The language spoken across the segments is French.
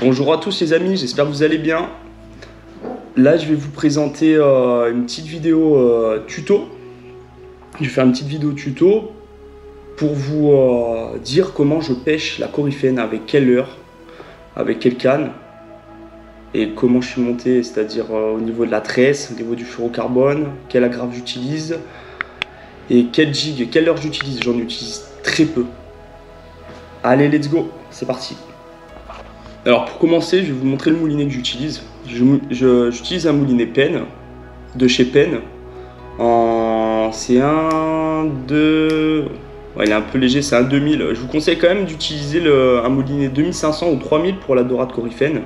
Bonjour à tous les amis, j'espère que vous allez bien. Là je vais vous présenter une petite vidéo tuto. Je vais faire une petite vidéo tuto pour vous dire comment je pêche la coryphène, avec quelle leurre, avec quelle canne et comment je suis monté, c'est-à-dire au niveau de la tresse, au niveau du fluorocarbone, quel agrafe j'utilise et quel jig, quelle leurre j'utilise. J'en utilise très peu. Allez, let's go, c'est parti. Alors pour commencer, je vais vous montrer le moulinet que j'utilise. J'utilise un moulinet Penn, de chez Penn. C'est un de... Ouais, il est un peu léger, c'est un 2000. Je vous conseille quand même d'utiliser un moulinet 2500 ou 3000 pour la dorade coryphène.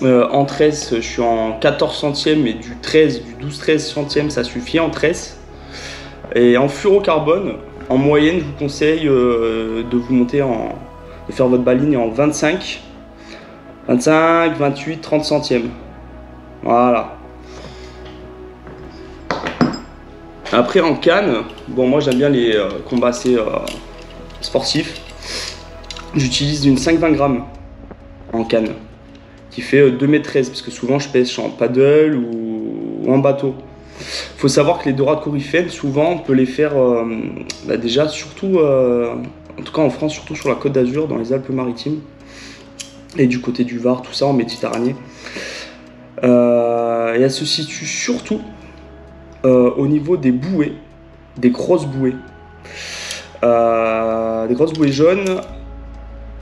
En tresse, je suis en 14 centièmes et du 12-13 centièmes, ça suffit en tresse. Et en fluorocarbone, en moyenne, je vous conseille de vous monter de faire votre baline en 25, 28, 30 centièmes. Voilà. Après en canne, bon moi j'aime bien les combats assez sportifs. J'utilise une 5-20 grammes en canne qui fait 2,13 m parce que souvent je pêche en paddle ou en bateau. Il faut savoir que les dorades coryphènes, souvent on peut les faire déjà surtout en tout cas en France, surtout sur la Côte d'Azur, dans les Alpes-Maritimes et du côté du Var, tout ça en Méditerranée. Et elle se situe surtout au niveau des bouées, des grosses bouées jaunes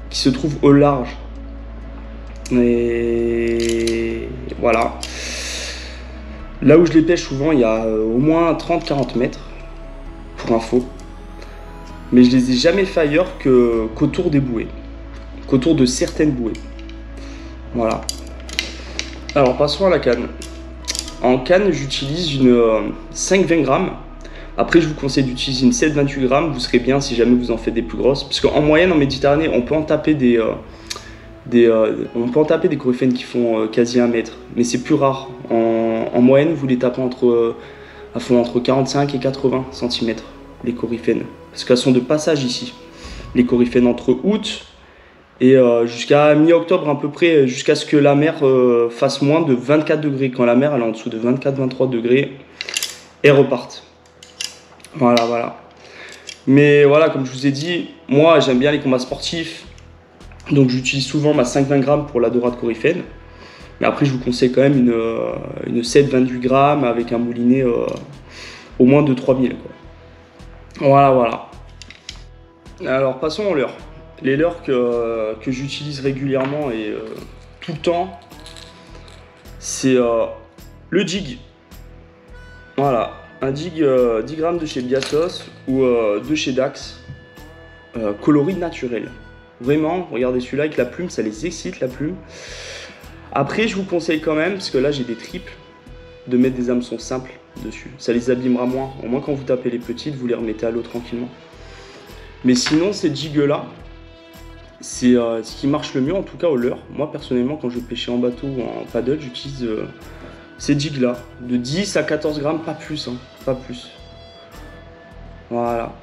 qui se trouvent au large. Et voilà. Là où je les pêche souvent, il y a au moins 30-40 mètres, pour info. Mais je les ai jamais fait ailleurs qu'autour des bouées, qu'autour de certaines bouées. Voilà. Alors passons à la canne. En canne, j'utilise une 5-20 grammes. Après, je vous conseille d'utiliser une 7-28 grammes. Vous serez bien si jamais vous en faites des plus grosses. Parce qu'en moyenne, en Méditerranée, on peut en taper des coryphènes qui font quasi 1 mètre. Mais c'est plus rare. En moyenne, vous les tapez entre 45 et 80 cm, les coryphènes. Parce qu'elles sont de passage ici. Les coryphènes entre août et jusqu'à mi-octobre à peu près, jusqu'à ce que la mer fasse moins de 24 degrés. Quand la mer elle est en dessous de 24-23 degrés, elles repartent. Voilà. Mais voilà, comme je vous ai dit, moi j'aime bien les combats sportifs. Donc j'utilise souvent ma 5-20 grammes pour la dorade coryphène. Mais après je vous conseille quand même une 7-28 grammes avec un moulinet au moins de 3000 quoi. Voilà. Alors passons aux leurres. Les leurres que j'utilise régulièrement et tout le temps, c'est le jig. Voilà, un jig 10 grammes de chez Biasos ou de chez Dax, coloris naturel. Vraiment, regardez celui-là avec la plume, ça les excite la plume. Après, je vous conseille quand même, parce que là j'ai des triples, de mettre des hameçons simples dessus. Ça les abîmera moins. Au moins quand vous tapez les petites, vous les remettez à l'eau tranquillement. Mais sinon, ces jigs-là, c'est ce qui marche le mieux, en tout cas au leurre. Moi personnellement, quand je pêchais en bateau ou en paddle, j'utilise ces jigs-là, de 10 à 14 grammes, pas plus, hein, pas plus. Voilà.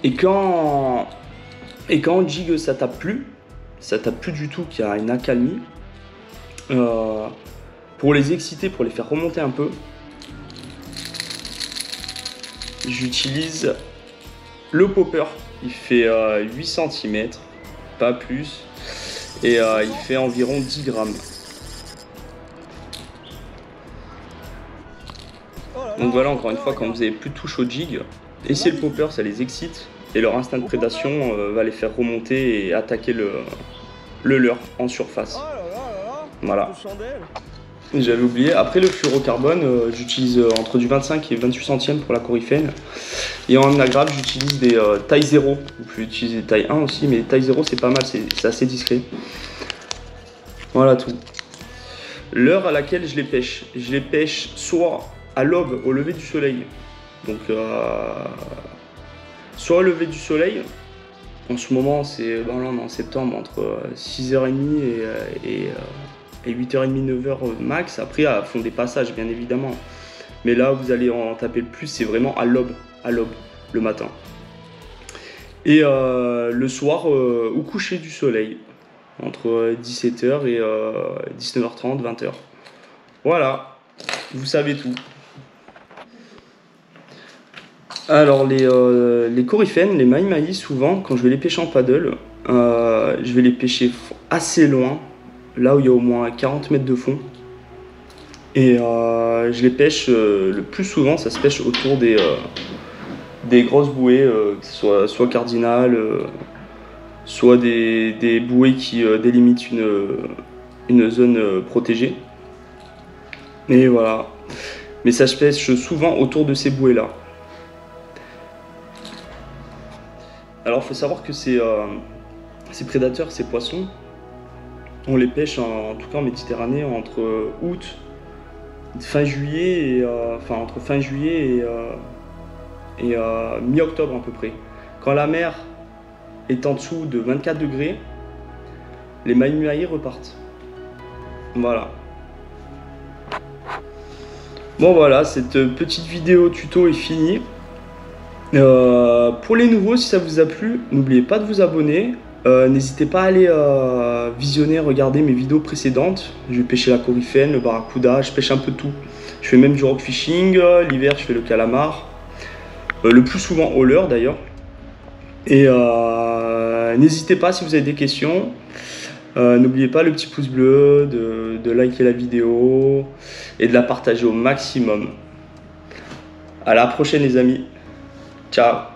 Et quand on jig ça tape plus du tout, qu'il y a une accalmie, pour les exciter, pour les faire remonter un peu, j'utilise le popper. Il fait 8 cm, pas plus, et il fait environ 10 grammes. Donc voilà, encore une fois, quand vous avez plus de touche au jig, essayez le popper, ça les excite et leur instinct de prédation va les faire remonter et attaquer le leurre en surface. Voilà. J'avais oublié. Après le fluorocarbone, j'utilise entre du 25 et 28 centièmes pour la coryphène. Et en agrafe, j'utilise des taille 0. Vous pouvez utiliser des taille 1 aussi, mais taille 0 c'est pas mal, c'est assez discret. Voilà tout. L'heure à laquelle je les pêche soit à l'aube, au lever du soleil. Donc soit au lever du soleil, en ce moment c'est en septembre, entre 6h30 et 8h30, 9h max. Après font des passages bien évidemment. Mais là vous allez en taper le plus, c'est vraiment à l'aube, le matin. Et le soir, au coucher du soleil, entre 17h et 19h30, 20h. Voilà, vous savez tout. Alors les coryphènes, les mahi-mahi, souvent, quand je vais les pêcher en paddle, je vais les pêcher assez loin, là où il y a au moins 40 mètres de fond. Et je les pêche, le plus souvent, ça se pêche autour des grosses bouées, que ce soit cardinales, soit des bouées qui délimitent une zone protégée. Et voilà. Mais ça se pêche souvent autour de ces bouées-là. Alors il faut savoir que ces prédateurs, ces poissons, on les pêche en tout cas en Méditerranée entre août, fin juillet et entre fin juillet et mi-octobre à peu près. Quand la mer est en dessous de 24 degrés, les mahi-mahi repartent. Voilà. Bon voilà, cette petite vidéo tuto est finie. Pour les nouveaux, si ça vous a plu, n'oubliez pas de vous abonner. N'hésitez pas à aller visionner, regarder mes vidéos précédentes. Je vais pêcher la coryphène, le barracuda, je pêche un peu tout. Je fais même du rock fishing, l'hiver je fais le calamar, le plus souvent au leurre d'ailleurs. Et n'hésitez pas si vous avez des questions. N'oubliez pas le petit pouce bleu, de liker la vidéo et de la partager au maximum. À la prochaine les amis. Ciao.